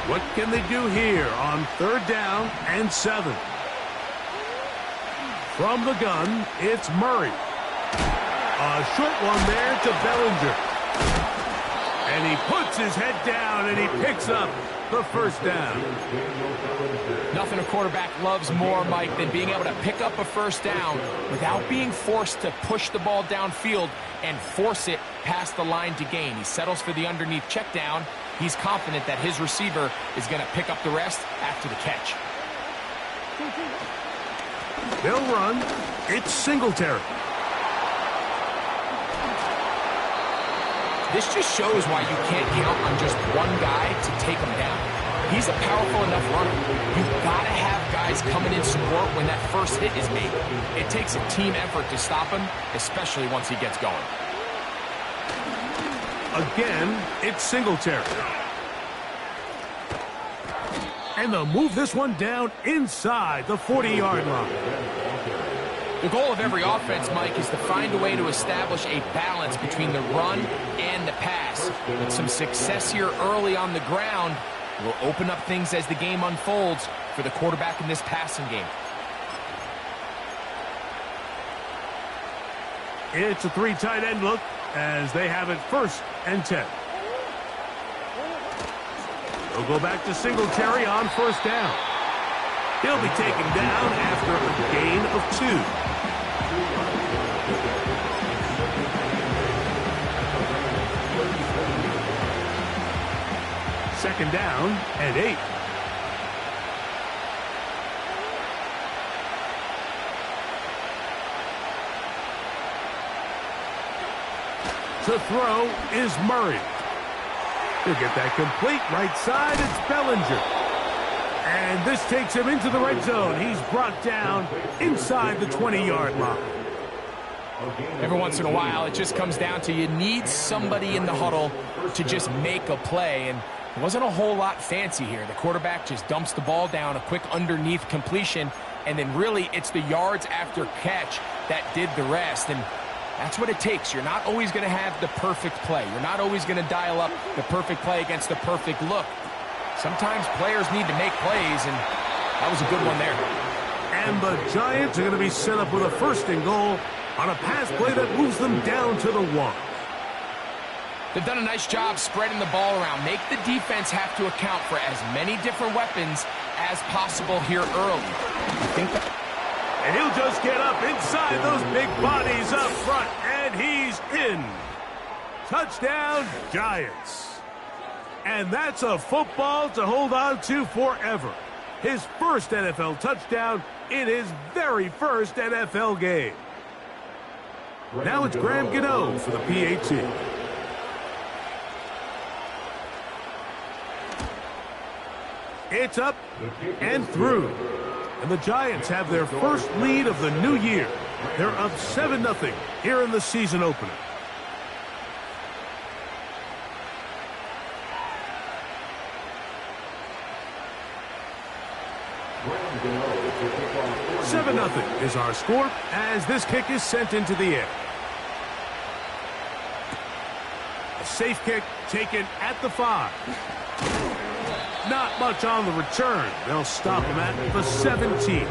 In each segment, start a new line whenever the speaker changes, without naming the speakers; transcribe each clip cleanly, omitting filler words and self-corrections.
What can they do here on 3rd down and 7? From the gun, it's Murray. A short one there to Bellinger. And he puts his head down and he picks up the 1st down.
Nothing a quarterback loves more, Mike, than being able to pick up a 1st down without being forced to push the ball downfield and force it past the line to gain. He settles for the underneath check down. He's confident that his receiver is going to pick up the rest after the catch.
They'll run. It's Singletary.
This just shows why you can't count on just one guy to take him down. He's a powerful enough runner. You've got to have guys coming in support when that first hit is made. It takes a team effort to stop him, especially once he gets going.
Again, it's Singletary. And they'll move this one down inside the 40-yard line.
The goal of every offense, Mike, is to find a way to establish a balance between the run and the pass. But some success here early on the ground will open up things as the game unfolds for the quarterback in this passing game.
It's a 3 tight end look as they have it 1st and 10. They'll go back to Singletary on 1st down. He'll be taken down after a gain of 2. Second down and 8. To throw is Murray. He'll get that complete right side. It's Bellinger. And this takes him into the red zone. He's brought down inside the 20-yard line.
Every once in a while, it just comes down to you need somebody in the huddle to just make a play. And it wasn't a whole lot fancy here. The quarterback just dumps the ball down, a quick underneath completion, and then really it's the yards after catch that did the rest. And that's what it takes. You're not always going to have the perfect play. You're not always going to dial up the perfect play against the perfect look. Sometimes players need to make plays, and that was a good one there.
And the Giants are going to be set up with a 1st and goal on a pass play that moves them down to the 1.
They've done a nice job spreading the ball around. Make the defense have to account for as many different weapons as possible here early.
And he'll just get up inside those big bodies up front, and he's in. Touchdown, Giants. And that's a football to hold on to forever. His 1st NFL touchdown in his very 1st NFL game. Now it's Graham Gano for the PAT. It's up and through. And the Giants have their 1st lead of the new year. They're up 7-0 here in the season opener. $7-0 is our score as this kick is sent into the air. A safe kick taken at the 5. Not much on the return. They'll stop him at the 17.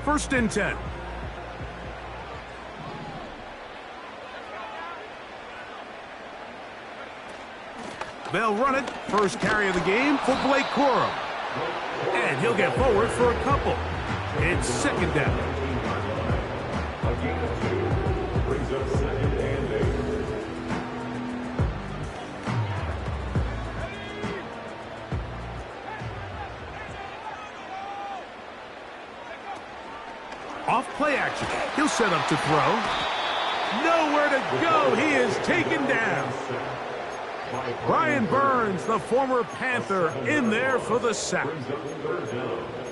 First and 10. They'll run it. First carry of the game for Blake Corum. And he'll get forward for a couple. It's 2nd down. Brings up 2nd and 8. Off play action. He'll set up to throw. Nowhere to go. He is taken down. Brian Burns, the former Panther, in there for the sack.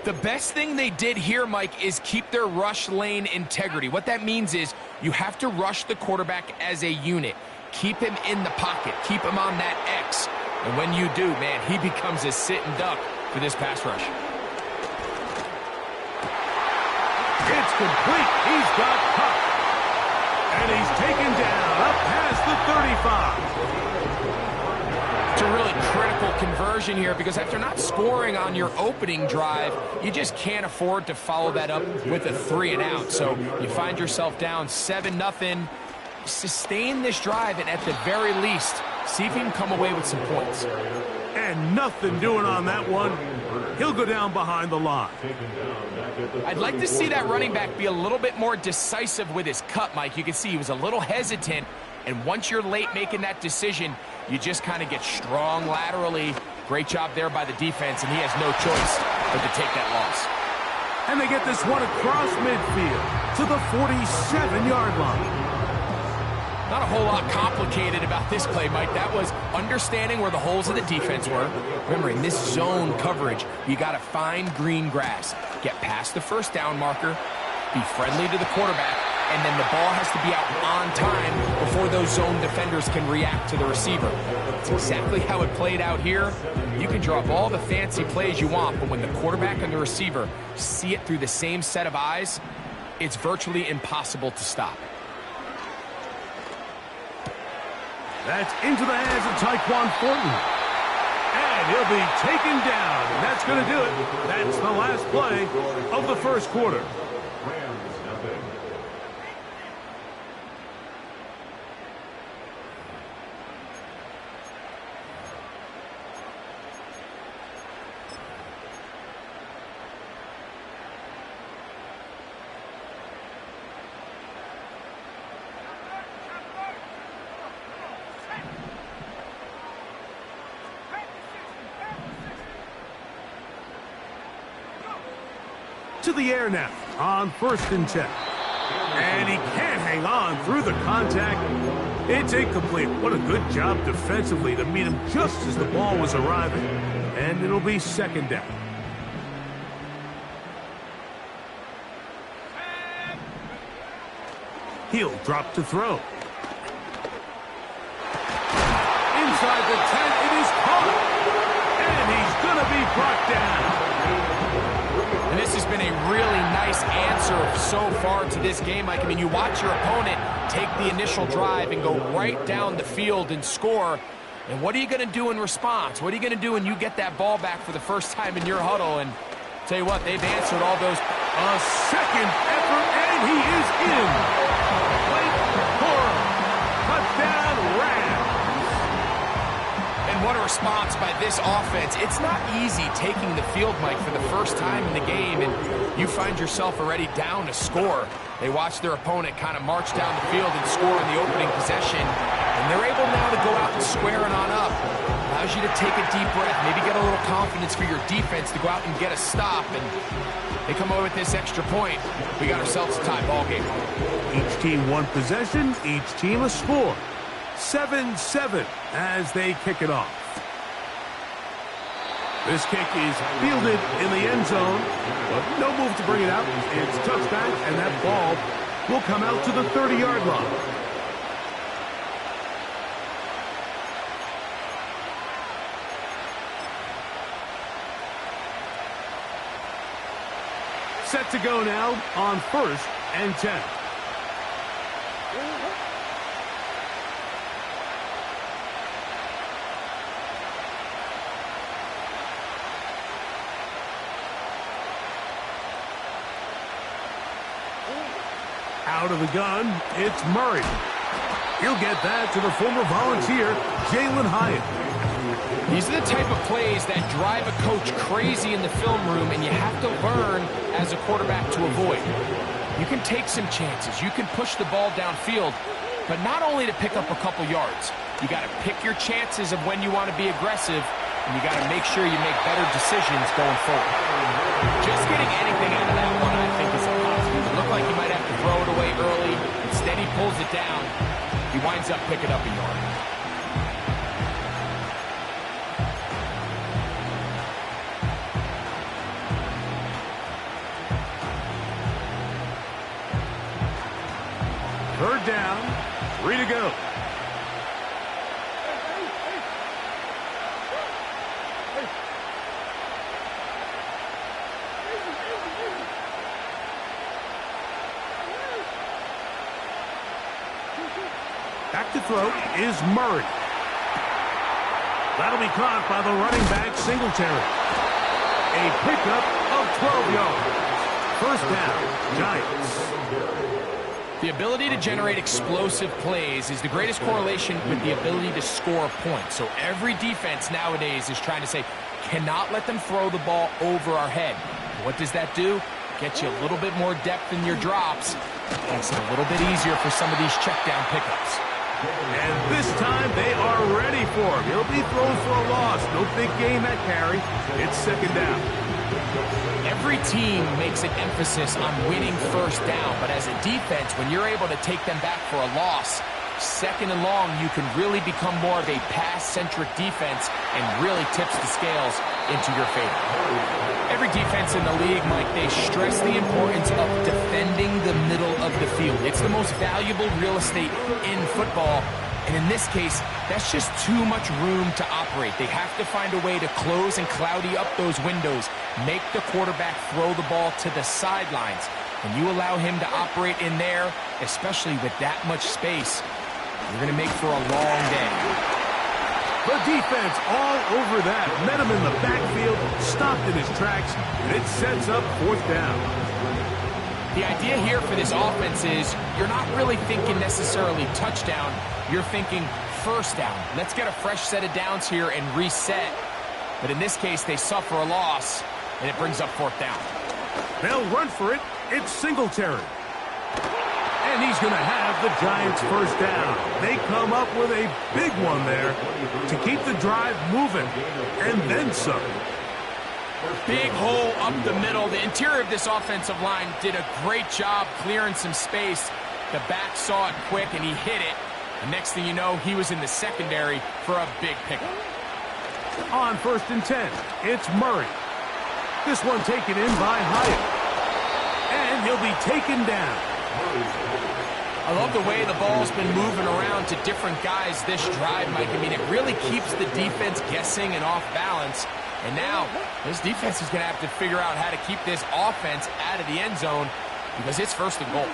The best thing they did here, Mike, is keep their rush lane integrity. What that means is you have to rush the quarterback as a unit. Keep him in the pocket. Keep him on that X. And when you do, man, he becomes a sitting duck for this pass rush.
It's complete. He's got Kupp. And he's taken down up past the 35.
It's a really critical conversion here because after not scoring on your opening drive, you just can't afford to follow that up with a 3 and out. So you find yourself down 7-0. Sustain this drive and at the very least, see if you can come away with some points.
And nothing doing on that one. He'll go down behind the line.
I'd like to see that running back be a little bit more decisive with his cut, Mike. You can see he was a little hesitant, and once you're late making that decision, you just kind of get strong laterally. Great job there by the defense, and he has no choice but to take that loss.
And they get this one across midfield to the 47-yard line.
Not a whole lot complicated about this play, Mike. That was understanding where the holes of the defense were. Remember, in this zone coverage, you got to find green grass. Get past the first down marker, be friendly to the quarterback, and then the ball has to be out on time before those zone defenders can react to the receiver. It's exactly how it played out here. You can draw up all the fancy plays you want, but when the quarterback and the receiver see it through the same set of eyes, it's virtually impossible to stop.
That's into the hands of Tyquan Thornton. And he'll be taken down. And that's going to do it. That's the last play of the first quarter. To the air now on 1st and 10. And he can't hang on through the contact. It's incomplete. What a good job defensively to meet him just as the ball was arriving. And it'll be 2nd down. He'll drop to throw. Inside the 10, it is caught. And he's going to be brought down.
And this has been a really nice answer so far to this game, Mike. I mean, you watch your opponent take the initial drive and go right down the field and score. And what are you going to do in response? What are you going to do when you get that ball back for the first time in your huddle? And tell you what, they've answered all those.
A second effort, and he is in. Blake Corum, touchdown Rams.
And what a response by this offense. It's not easy taking the field, Mike, for the first time in the game, and you find yourself already down to score. They watch their opponent kind of march down the field and score in the opening possession, and they're able now to go out and square it on up. Allows you to take a deep breath, maybe get a little confidence for your defense to go out and get a stop, and they come away with this extra point. We got ourselves a tie ball game.
Each team one possession, each team a score. 7-7 as they kick it off. This kick is fielded in the end zone, but no move to bring it out. It's touchback, and that ball will come out to the 30-yard line. Set to go now on 1st and 10. Out of the gun, it's Murray. He'll get that to the former Volunteer, Jalin Hyatt.
These are the type of plays that drive a coach crazy in the film room, and you have to learn as a quarterback to avoid. You can take some chances. You can push the ball downfield, but not only to pick up a couple yards. You got to pick your chances of when you want to be aggressive, and you got to make sure you make better decisions going forward. Just getting anything out of that one, I think, is a positive. It looked like he might have to throw it away early. Instead, he pulls it down. He winds up picking up a yard.
Third down, 3 to go. to throw is Murray. That'll be caught by the running back, Singletary. A pickup of 12 yards. First down, Giants.
The ability to generate explosive plays is the greatest correlation with the ability to score points. So every defense nowadays is trying to say, cannot let them throw the ball over our head. What does that do? Get you a little bit more depth in your drops. Makes it a little bit easier for some of these check down pickups.
And this time they are ready for him. He'll be thrown for a loss. No big gain that carry. It's second down.
Every team makes an emphasis on winning first down, but as a defense, when you're able to take them back for a loss, second and long, you can really become more of a pass-centric defense and really tips the scales into your favor. Every defense in the league, Mike, they stress the importance of defending the middle of the field. It's the most valuable real estate in football. And in this case, that's just too much room to operate. They have to find a way to close and cloudy up those windows, make the quarterback throw the ball to the sidelines. When you allow him to operate in there, especially with that much space, you're going to make for a long day.
The defense all over that. Met him in the backfield, stopped in his tracks, and it sets up fourth down.
The idea here for this offense is you're not really thinking necessarily touchdown. You're thinking first down. Let's get a fresh set of downs here and reset. But in this case, they suffer a loss, and it brings up fourth down.
They'll run for it. It's Singletary. And he's going to have the Giants first down. They come up with a big one there to keep the drive moving, and then some.
Big hole up the middle. The interior of this offensive line did a great job clearing some space. The back saw it quick, and he hit it. The next thing you know, he was in the secondary for a big pickup.
On 1st and 10, it's Murray. This one taken in by Hyatt. And he'll be taken down.
I love the way the ball's been moving around to different guys this drive, Mike. I mean, it really keeps the defense guessing and off balance. And now, this defense is going to have to figure out how to keep this offense out of the end zone because it's first and goal.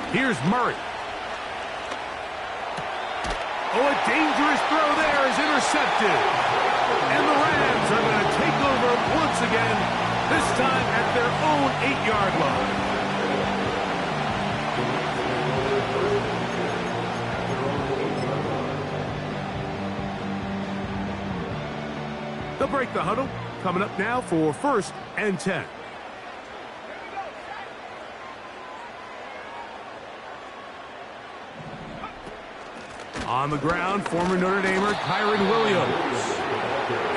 Here's Murray. Oh, a dangerous throw there is intercepted. And the Rams are going to take over once again, this time at their own 8-yard line. They'll break the huddle. Coming up now for 1st and 10. On the ground, former Notre Damer Kyren Williams.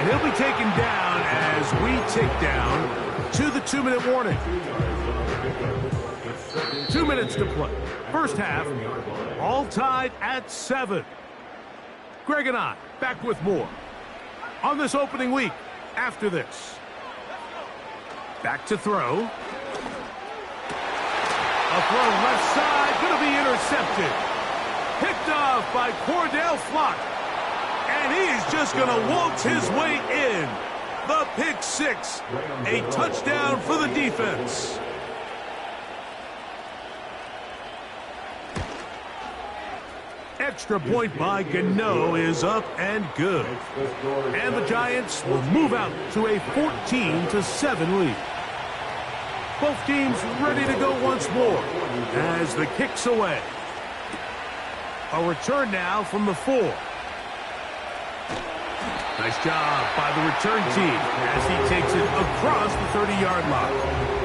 And he'll be taken down as we tick down to the 2-minute warning. 2 minutes to play. First half, all tied at 7. Greg and I back with more on this opening week after this. Back to throw. A throw left side, going to be intercepted. Picked off by Cordell Flock. And he's just going to waltz his way in. The pick six. A touchdown for the defense. Extra point by Gano is up and good. And the Giants will move out to a 14-7 lead. Both teams ready to go once more as the kick's away. A return now from the 4. Nice job by the return team as he takes it across the 30-yard line.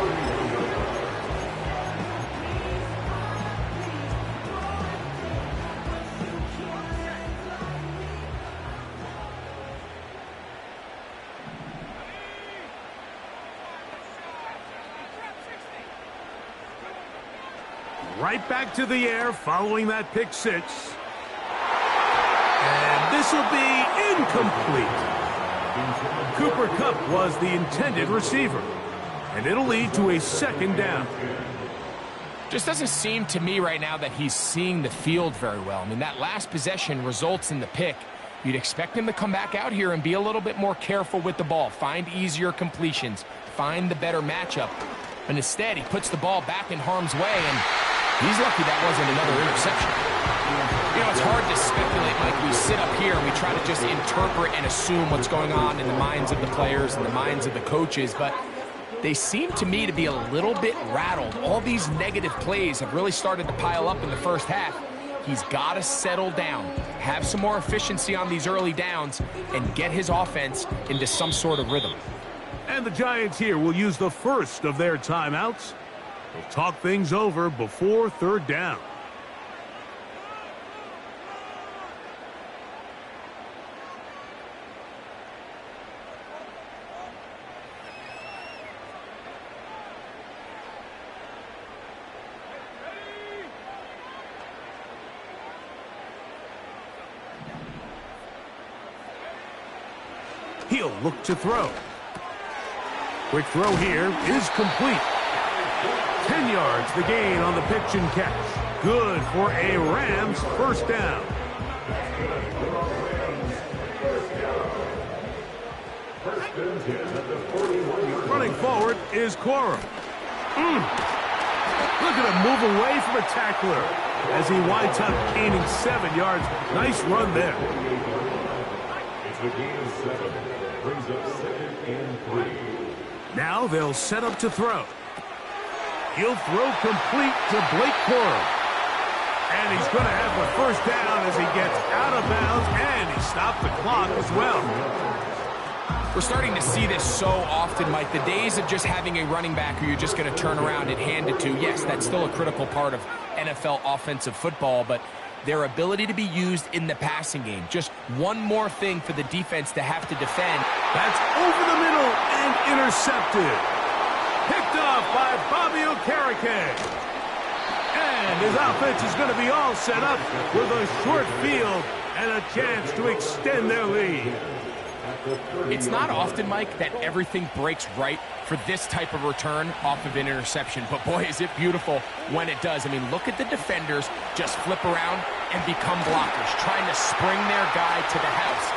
Right back to the air following that pick six. And this will be incomplete. Cooper Kupp was the intended receiver. And it'll lead to a second down.
Just doesn't seem to me right now that he's seeing the field very well. I mean, that last possession results in the pick. You'd expect him to come back out here and be a little bit more careful with the ball, find easier completions, find the better matchup. But instead, he puts the ball back in harm's way, and he's lucky that wasn't another interception. You know, it's hard to speculate, Mike. We sit up here and we try to just interpret and assume what's going on in the minds of the players and the minds of the coaches, but they seem to me to be a little bit rattled. All these negative plays have really started to pile up in the first half. He's got to settle down, have some more efficiency on these early downs, and get his offense into some sort of rhythm.
And the Giants here will use the first of their timeouts. They'll talk things over before third down. He'll look to throw. Quick throw here is complete. 10 yards the gain on the pitch and catch. Good for a Rams first down. Running forward is Corum. Look at him move away from a tackler as he winds up gaining 7 yards. Nice run there.
It's a gain of 7. Brings up 2nd and 3.
Now they'll set up to throw. He'll throw complete to Blake Corum. And he's going to have the first down as he gets out of bounds, and he stopped the clock as well.
We're starting to see this so often, Mike. The days of just having a running back who you're just going to turn around and hand it to, yes, that's still a critical part of NFL offensive football, but their ability to be used in the passing game. Just one more thing for the defense to have to defend.
That's over the middle and intercepted. Picked off by Bobby Okereke. And his offense is going to be all set up with a short field and a chance to extend their lead.
It's not often, Mike, that everything breaks right for this type of return off of an interception. But, boy, is it beautiful when it does. I mean, look at the defenders just flip around and become blockers, trying to spring their guy to the house.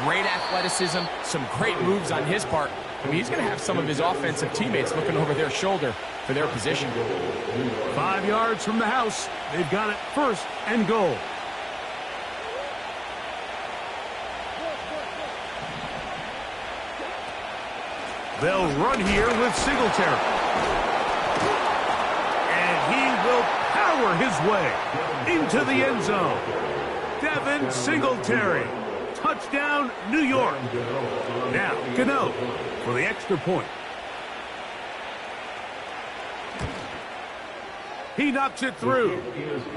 Great athleticism, some great moves on his part. I mean, he's going to have some of his offensive teammates looking over their shoulder for their position.
5 yards from the house. They've got it first and goal. They'll run here with Singletary. And he will power his way into the end zone. Devin Singletary. Touchdown, New York. Now, Gano for the extra point. He knocks it through.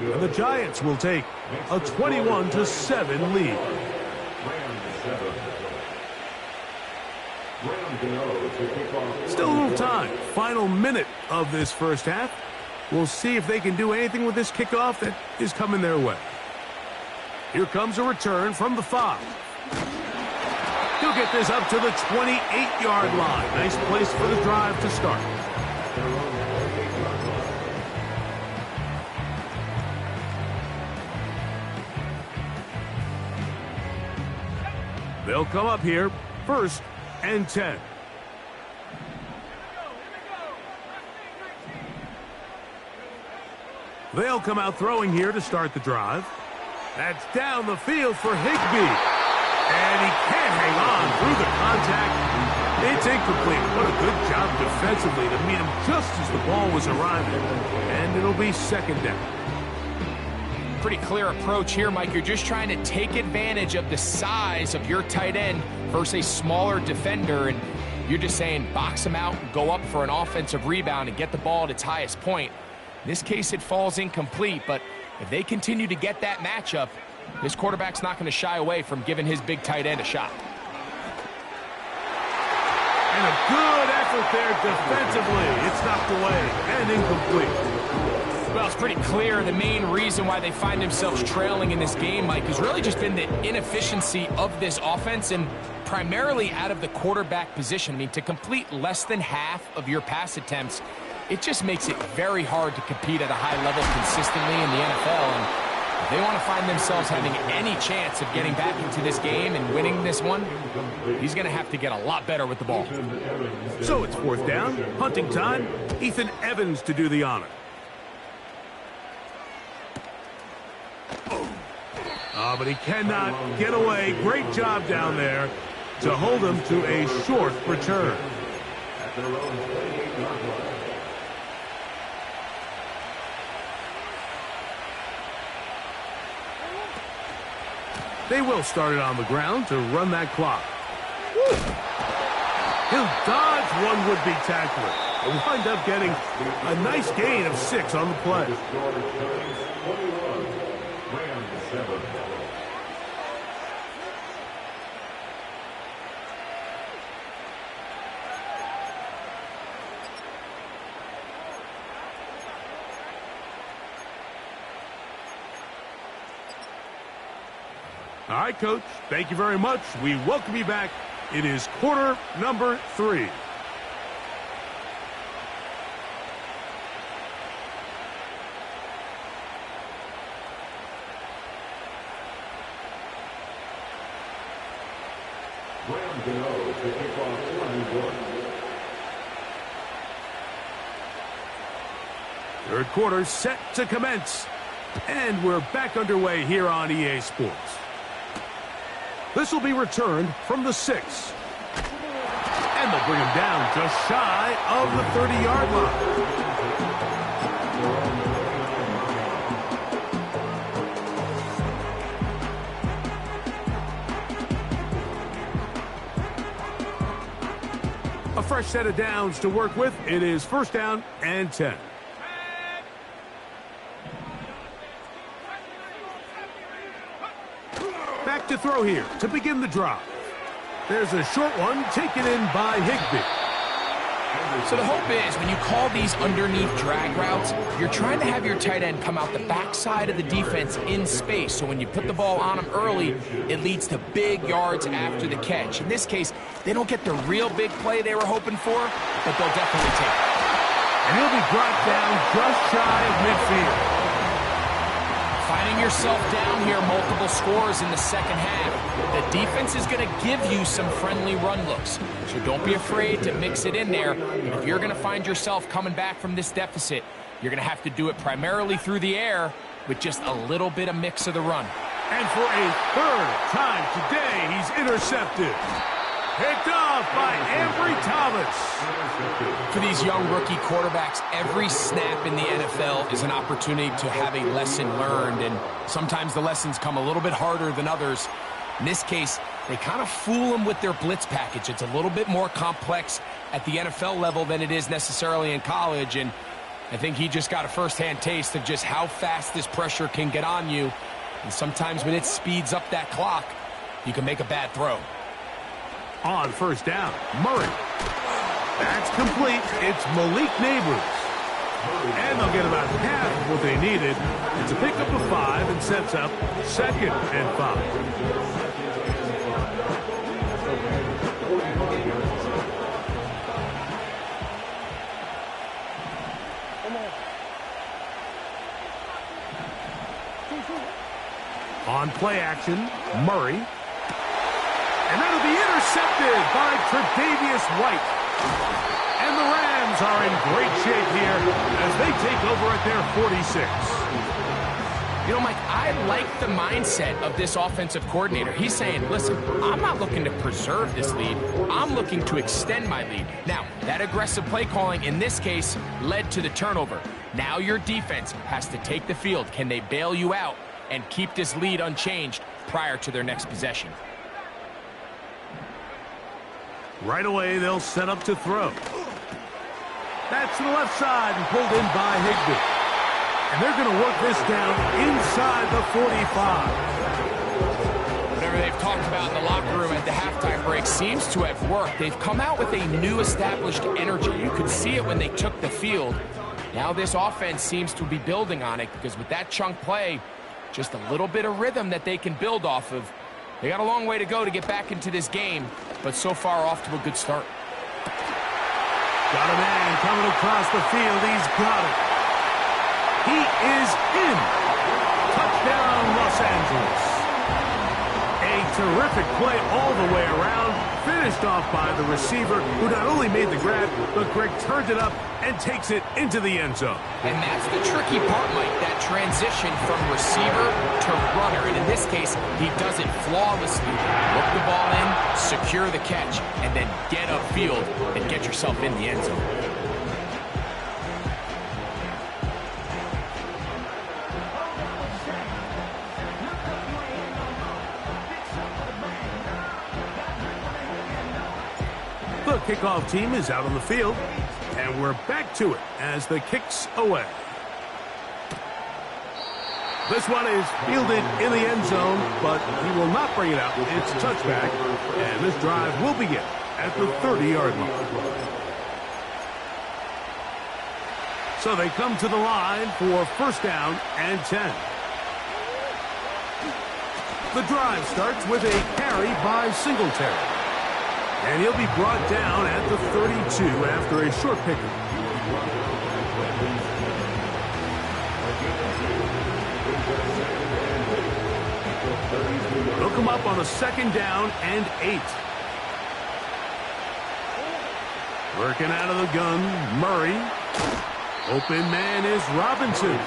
And the Giants will take a 21-7 lead. Still a little time. Final minute of this first half. We'll see if they can do anything with this kickoff that is coming their way. Here comes a return from the 5. He'll get this up to the 28-yard line. Nice place for the drive to start. They'll come up here, 1st and 10. They'll come out throwing here to start the drive. That's down the field for Higbee. And he can't hang on through the contact. It's incomplete. What a good job defensively to meet him just as the ball was arriving. And it'll be 2nd down.
Pretty clear approach here, Mike. You're just trying to take advantage of the size of your tight end versus a smaller defender, and you're just saying box him out and go up for an offensive rebound and get the ball at its highest point. In this case, it falls incomplete, but if they continue to get that matchup, this quarterback's not going to shy away from giving his big tight end a shot.
And a good effort there defensively. It's knocked away and incomplete.
Well, it's pretty clear the main reason why they find themselves trailing in this game, Mike, has really just been the inefficiency of this offense and primarily out of the quarterback position. I mean, to complete less than half of your pass attempts, it just makes it very hard to compete at a high level consistently in the NFL. And if they want to find themselves having any chance of getting back into this game and winning this one, he's going to have to get a lot better with the ball.
So it's 4th down, punting time. Ethan Evans to do the honor. Oh, but he cannot get away. Great job down there to hold him to a short return.
At their own 28-yard line.
They will start it on the ground to run that clock. Woo. He'll dodge one would-be tackler and wind up getting a nice gain of 6 on the play. All right, Coach, thank you very much. We welcome you back. It is quarter number 3.
Graham Gano to kick off 21.
Third quarter set to commence. And we're back underway here on EA Sports. This will be returned from the 6. And they'll bring him down just shy of the 30-yard line. A fresh set of downs to work with. It is first down and 10. Back to throw here to begin the drive. There's a short one taken in by Higbee.
So the hope is when you call these underneath drag routes, you're trying to have your tight end come out the backside of the defense in space. So when you put the ball on him early, it leads to big yards after the catch. In this case, they don't get the real big play they were hoping for, but they'll definitely take it.
And he'll be brought down just shy of midfield.
Finding yourself down here, multiple scores in the second half. The defense is going to give you some friendly run looks, so don't be afraid to mix it in there. And if you're going to find yourself coming back from this deficit, you're going to have to do it primarily through the air with just a little bit of mix of the run.
And for a third time today, he's intercepted. Picked off by Ambry Thomas.
For these young rookie quarterbacks, every snap in the NFL is an opportunity to have a lesson learned, and sometimes the lessons come a little bit harder than others. In this case, they kind of fool them with their blitz package. It's a little bit more complex at the NFL level than it is necessarily in college, and I think he just got a first-hand taste of just how fast this pressure can get on you, and sometimes when it speeds up that clock, you can make a bad throw.
On first down, Murray. That's complete. It's Malik Neighbors. And they'll get about half of what they needed. It's a pickup of 5 and sets up 2nd and 5. On play action, Murray. And that'll be intercepted by Tre'Davious White. And the Rams are in great shape here as they take over at their 46.
You know, Mike, I like the mindset of this offensive coordinator. He's saying, listen, I'm not looking to preserve this lead. I'm looking to extend my lead. Now, that aggressive play calling in this case led to the turnover. Now your defense has to take the field. Can they bail you out and keep this lead unchanged prior to their next possession?
Right away, they'll set up to throw. That's to the left side and pulled in by Higbee. And they're going to work this down inside the 45.
Whatever they've talked about in the locker room at the halftime break seems to have worked. They've come out with a new established energy. You could see it when they took the field. Now this offense seems to be building on it because with that chunk play, just a little bit of rhythm that they can build off of. They got a long way to go to get back into this game, but so far off to a good start.
Got a man coming across the field. He's got it. He is in. Touchdown, Los Angeles. A A terrific play all the way around, finished off by the receiver, who not only made the grab, but Greg turned it up and takes it into the end zone.
And that's the tricky part, Mike, that transition from receiver to runner. And in this case, he does it flawlessly. Look the ball in, secure the catch, and then get upfield and get yourself in the end zone.
The kickoff team is out on the field, and we're back to it as the kick's away. This one is fielded in the end zone, but he will not bring it out. It's a touchback, and this drive will begin at the 30-yard line. So they come to the line for first down and 10. The drive starts with a carry by Singletary. And he'll be brought down at the 32 after a short pickup. They'll come up on a second down and 8. Working out of the gun, Murray. Open man is Robinson.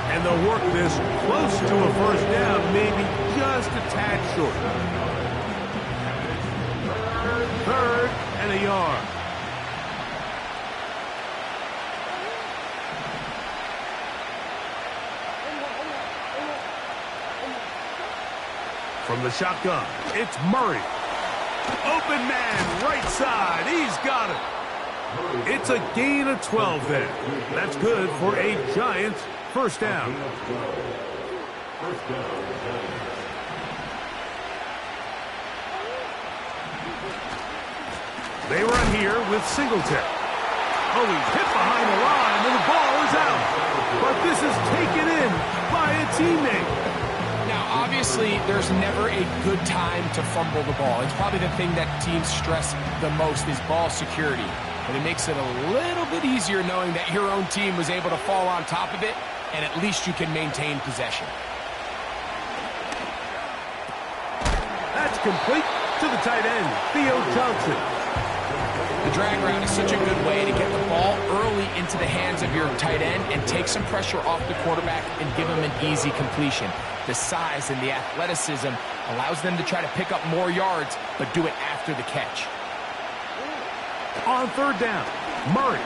And they'll work this close to a first down, maybe just a tad short. 3rd and a yard. From the shotgun, it's Murray. Open man, right side. He's got it. It's a gain of 12 there. That's good for a Giants first down. They run here with Singletary. Oh, he's hit behind the line, and the ball is out. But this is taken in by a teammate.
Now, obviously, there's never a good time to fumble the ball. It's probably the thing that teams stress the most is ball security. But it makes it a little bit easier knowing that your own team was able to fall on top of it, and at least you can maintain possession.
That's complete to the tight end, Theo Johnson.
The drag route is such a good way to get the ball early into the hands of your tight end and take some pressure off the quarterback and give him an easy completion. The size and the athleticism allows them to try to pick up more yards, but do it after the catch.
On 3rd down, Murray.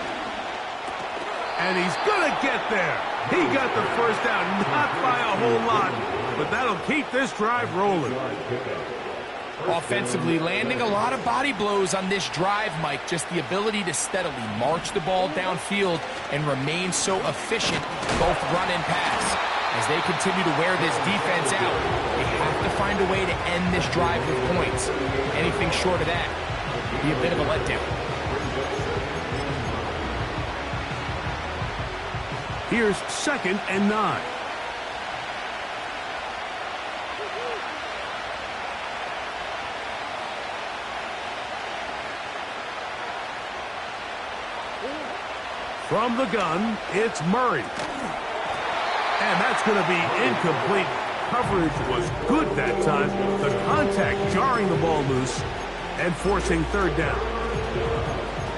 And he's going to get there. He got the first down, not by a whole lot, but that'll keep this drive rolling.
Offensively, landing a lot of body blows on this drive, Mike. Just the ability to steadily march the ball downfield and remain so efficient, both run and pass. As they continue to wear this defense out, they have to find a way to end this drive with points. Anything short of that would be a bit of a letdown.
Here's 2nd and 9. From the gun, it's Murray. And that's going to be incomplete. Coverage was good that time. The contact jarring the ball loose and forcing 3rd down.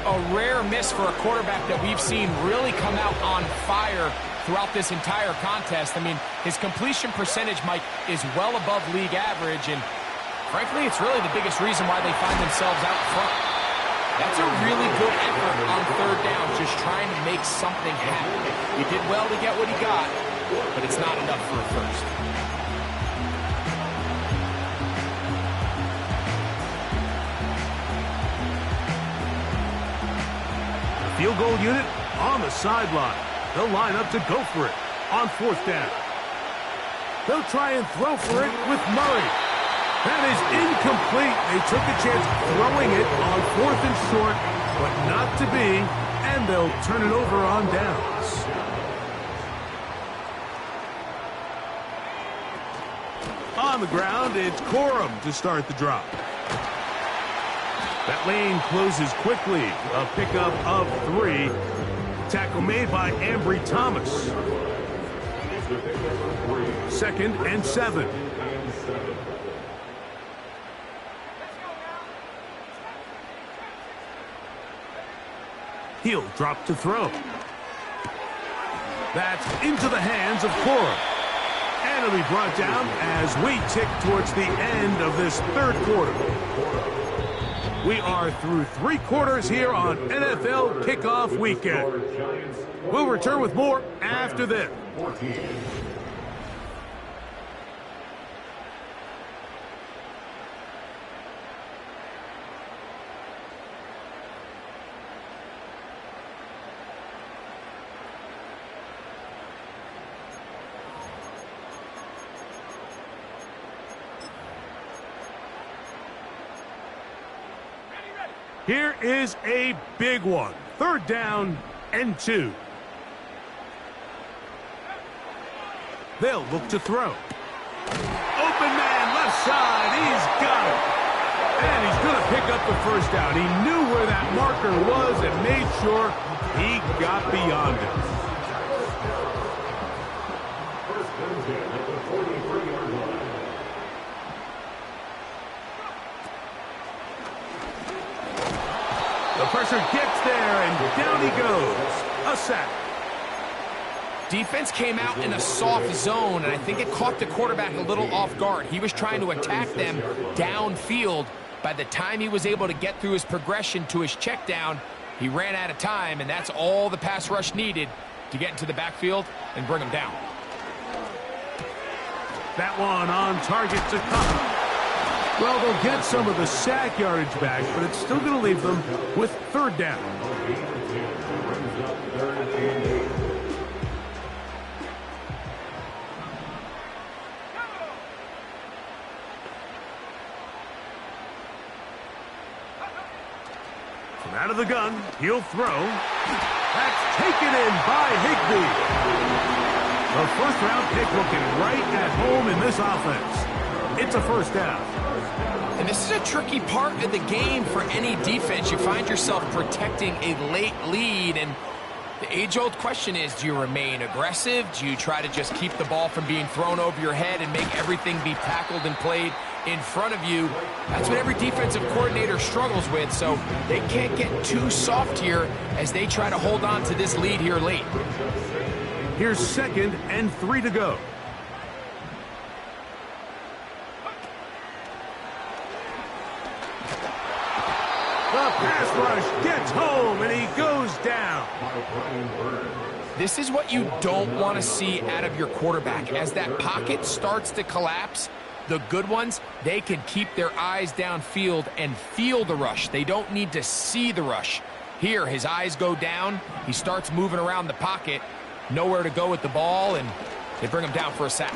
A rare miss for a quarterback that we've seen really come out on fire throughout this entire contest. I mean, his completion percentage, Mike, is well above league average, and frankly, it's really the biggest reason why they find themselves out front. That's a really good effort on 3rd down, just trying to make something happen. He did well to get what he got, but it's not enough for a first.
Field goal unit on the sideline. They'll line up to go for it on 4th down. They'll try and throw for it with Murray. That is incomplete. They took a chance throwing it on 4th and short, but not to be, and they'll turn it over on downs. On the ground, it's Corum to start the drop. That lane closes quickly. A pickup of 3. Tackle made by Ambry Thomas. 2nd and 7. He'll drop to throw. That's into the hands of Cora. And it'll be brought down as we tick towards the end of this third quarter. We are through 3 quarters here on NFL Kickoff Weekend. We'll return with more after this. Here is a big one. 3rd down and 2. They'll look to throw. Open man, left side. He's got it. And he's going to pick up the first down. He knew where that marker was and made sure he got beyond it.
First and 10 at the 43-yard line.
The pressure gets there, and down he goes. A sack.
Defense came out in a soft zone, and I think it caught the quarterback a little off guard. He was trying to attack them downfield. By the time he was able to get through his progression to his check down, he ran out of time, and that's all the pass rush needed to get into the backfield and bring him down.
That one on target to Cobb. Well, they'll get some of the sack yardage back, but it's still going to leave them with 3rd down. From out of the gun, he'll throw. That's taken in by Higbee. The 1st-round pick looking right at home in this offense. It's a 1st down.
And this is a tricky part of the game for any defense. You find yourself protecting a late lead, and the age-old question is, do you remain aggressive? Do you try to just keep the ball from being thrown over your head and make everything be tackled and played in front of you? That's what every defensive coordinator struggles with, so they can't get too soft here as they try to hold on to this lead here late.
Here's 2nd and 3 to go. The pass rush gets home, and he goes down.
This is what you don't want to see out of your quarterback. As that pocket starts to collapse, the good ones, they can keep their eyes downfield and feel the rush. They don't need to see the rush. Here, his eyes go down. He starts moving around the pocket. Nowhere to go with the ball, and they bring him down for a sack.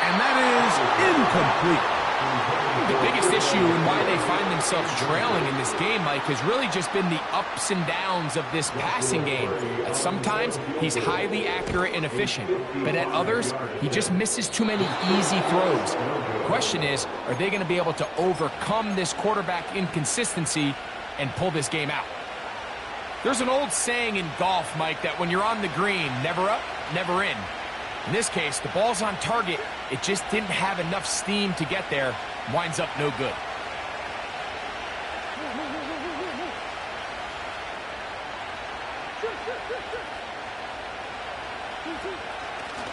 And that is incomplete.
The biggest issue and why they find themselves trailing in this game, Mike, has really just been the ups and downs of this passing game. And sometimes he's highly accurate and efficient, but at others, he just misses too many easy throws. The question is, are they going to be able to overcome this quarterback inconsistency and pull this game out? There's an old saying in golf, Mike, that when you're on the green, never up, never in. In this case, the ball's on target. It just didn't have enough steam to get there. Winds up no good.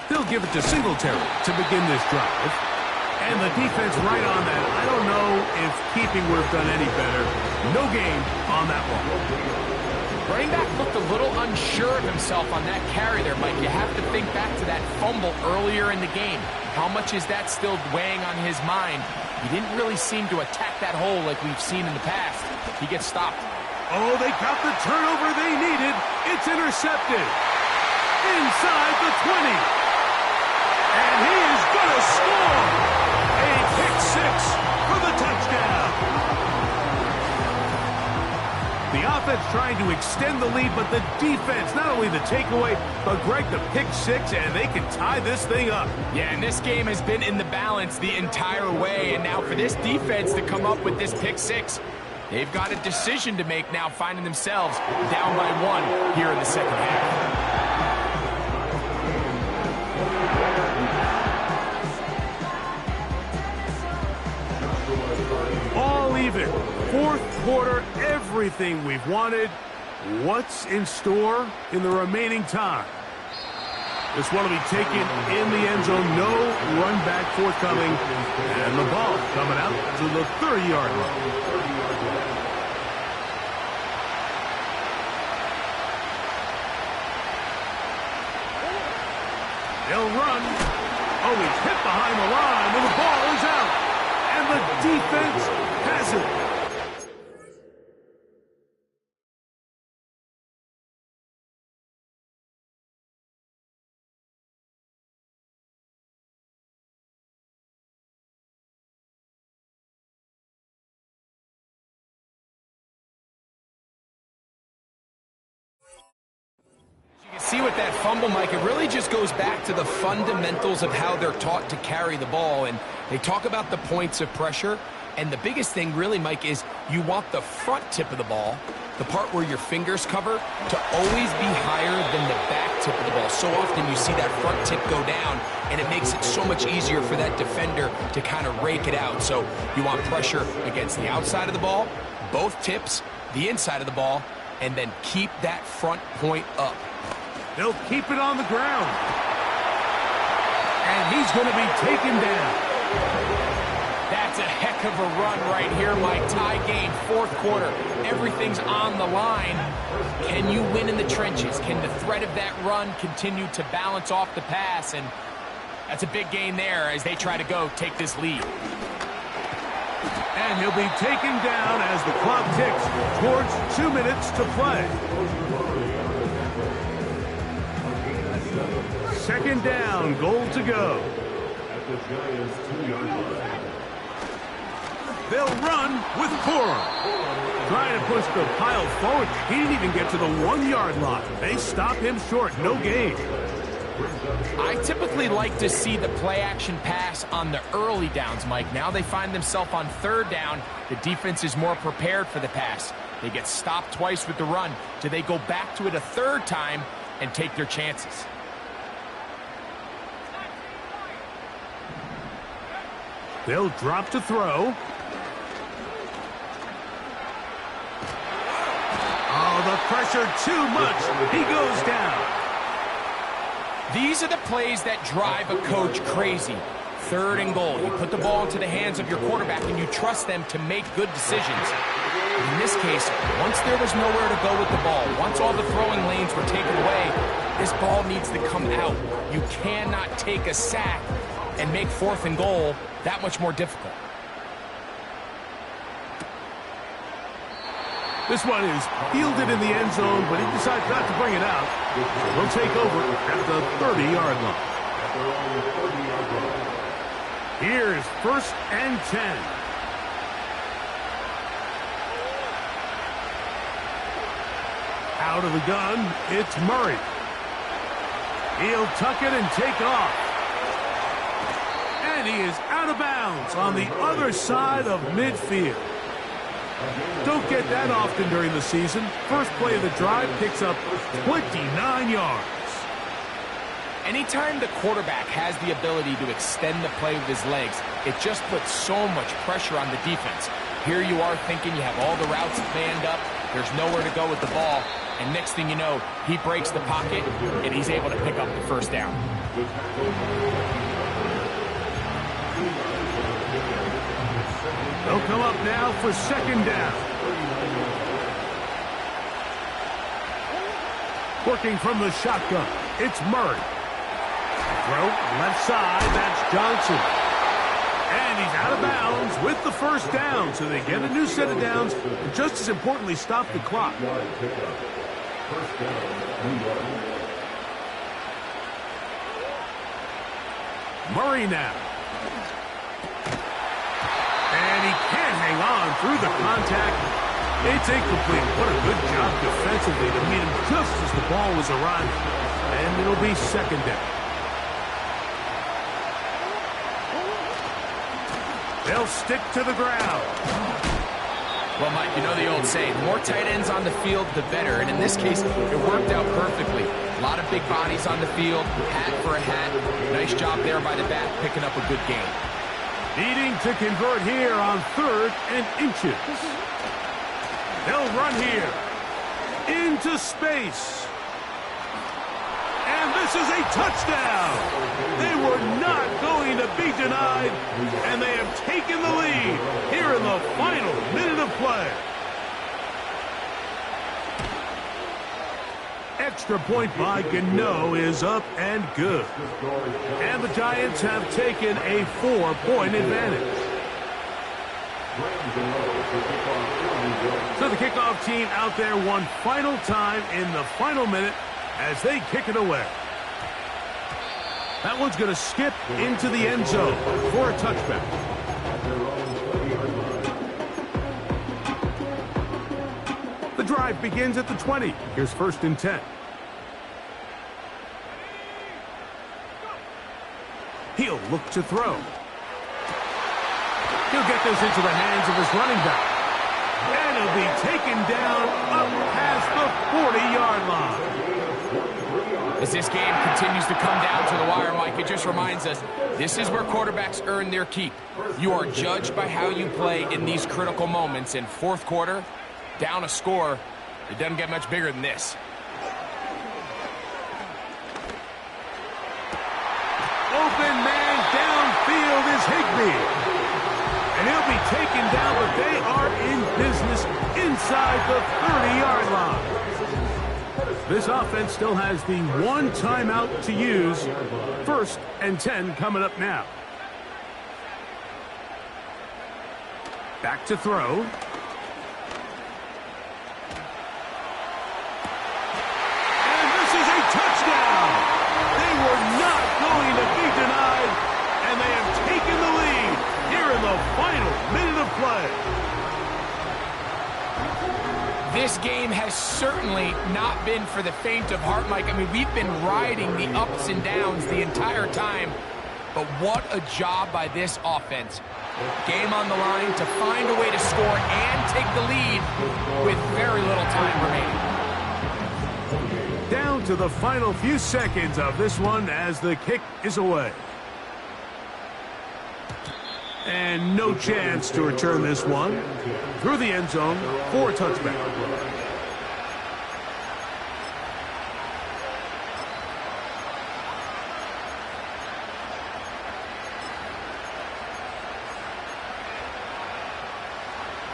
They'll give it to Singletary to begin this drive. And the defense right on that. I don't know if keeping would have done any better. No gain on that one.
Running back looked a little unsure of himself on that carry there, Mike. You have to think back to that fumble earlier in the game. How much is that still weighing on his mind? He didn't really seem to attack that hole like we've seen in the past. He gets stopped.
Oh, they got the turnover they needed. It's intercepted. Inside the 20. And he is going to score. A pick 6 for the touchdown. The offense trying to extend the lead, but the defense, not only the takeaway, but Greg, the pick 6, and they can tie this thing up.
Yeah, and this game has been in the balance the entire way, and now for this defense to come up with this pick 6, they've got a decision to make now, finding themselves down by 1 here in the second half.
All even. 4th quarter, everything we've wanted. What's in store in the remaining time? This one will be taken in the end zone. No run back forthcoming. And the ball coming out to the 30-yard line. They'll run. Oh, he's hit behind the line when the ball is out. And the defense has it.
See with that fumble, Mike, it really just goes back to the fundamentals of how they're taught to carry the ball. And they talk about the points of pressure. And the biggest thing really, Mike, is you want the front tip of the ball, the part where your fingers cover, to always be higher than the back tip of the ball. So often you see that front tip go down, and it makes it so much easier for that defender to kind of rake it out. So you want pressure against the outside of the ball, both tips, the inside of the ball, and then keep that front point up.
They'll keep it on the ground. And he's going to be taken down.
That's a heck of a run right here, Mike. Tie game, fourth quarter. Everything's on the line. Can you win in the trenches? Can the threat of that run continue to balance off the pass? And that's a big gain there as they try to take this lead.
And he'll be taken down as the clock ticks towards 2 minutes to play. Second down, goal to go.
At the Giants' 2-yard line.
They'll run with Corum. Trying to push the pile forward. He didn't even get to the 1-yard line. They stop him short. No gain.
I typically like to see the play-action pass on the early downs, Mike. Now they find themselves on third down. The defense is more prepared for the pass. They get stopped twice with the run. Do they go back to it a third time and take their chances?
They'll drop to throw. Oh, the pressure too much. He goes down.
These are the plays that drive a coach crazy. Third and goal. You put the ball into the hands of your quarterback and you trust them to make good decisions. In this case, once there was nowhere to go with the ball, once all the throwing lanes were taken away, this ball needs to come out. You cannot take a sack and make fourth and goal that much more difficult.
This one is fielded in the end zone, but he decides not to bring it out. So he'll take over at the 30-yard line. Here's 1st and 10. Out of the gun, it's Murray. He'll tuck it and take off. And he is out of bounds on the other side of midfield. Don't get that often during the season. First play of the drive picks up 29 yards.
Anytime the quarterback has the ability to extend the play with his legs, it just puts so much pressure on the defense. Here you are thinking you have all the routes planned up, there's nowhere to go with the ball, and next thing you know, he breaks the pocket, and he's able to pick up the first down.
They'll come up now for second down. Working from the shotgun, it's Murray. Throw left side, that's Johnson. And he's out of bounds with the first down, so they get a new set of downs, and just as importantly, stop the clock. Murray now. And he can't hang on through the contact. It's incomplete. What a good job defensively to meet him just as the ball was arriving. And it'll be second down. They'll stick to the ground.
Well, Mike, you know the old saying, the more tight ends on the field, the better. And in this case, it worked out perfectly. A lot of big bodies on the field, hat for a hat. Nice job there by the back, picking up a good game.
Needing to convert here on 3rd and inches. They'll run here. Into space. And this is a touchdown. They were not going to be denied, and they have taken the lead here in the final minute of play. Extra point by Gano is up and good. And the Giants have taken a 4-point advantage. So the kickoff team out there one final time in the final minute as they kick it away. That one's going to skip into the end zone for a touchback. The drive begins at the 20. Here's 1st and 10. He'll look to throw. He'll get this into the hands of his running back. And he'll be taken down up past the 40-yard line.
As this game continues to come down to the wire, Mike, it just reminds us this is where quarterbacks earn their keep. You are judged by how you play in these critical moments. In 4th quarter, down a score, it doesn't get much bigger than this.
Open man downfield is Higbee. And he'll be taken down, but they are in business inside the 30-yard line. This offense still has the one timeout to use. 1st and 10 coming up now. Back to throw. And this is a touchdown. They were not going to be denied, and they have taken the lead here in the final minute of play.
This game has certainly not been for the faint of heart, Mike. I mean, we've been riding the ups and downs the entire time, but what a job by this offense. Game on the line to find a way to score and take the lead with very little time remaining.
Down to the final few seconds of this one as the kick is away. And no chance to return this one through the end zone for a touchback.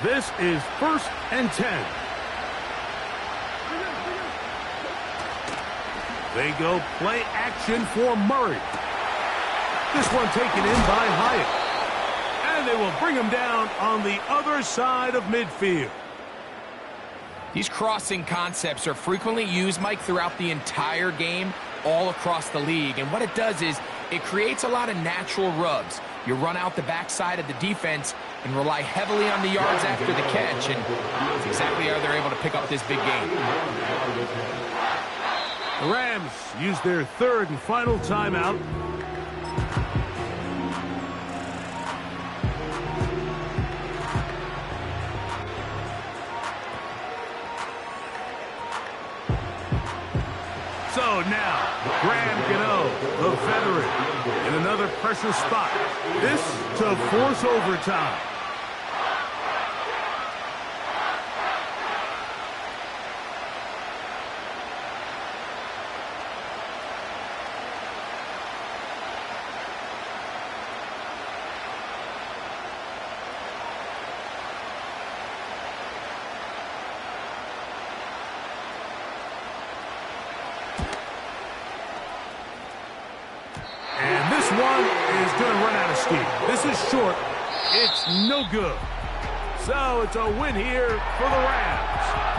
This is 1st and 10. They go play action for Murray. This one taken in by Hyatt. And they will bring him down on the other side of midfield.
These crossing concepts are frequently used, Mike, throughout the entire game, all across the league. And what it does is it creates a lot of natural rubs. You run out the backside of the defense and rely heavily on the yards after the catch. And that's exactly how they're able to pick up this big game.
The Rams use their 3rd and final timeout. So now, Graham Gano, the veteran, in another pressure spot. This to force overtime. One is going to run out of steam. This is short. It's no good. So it's a win here for the Rams.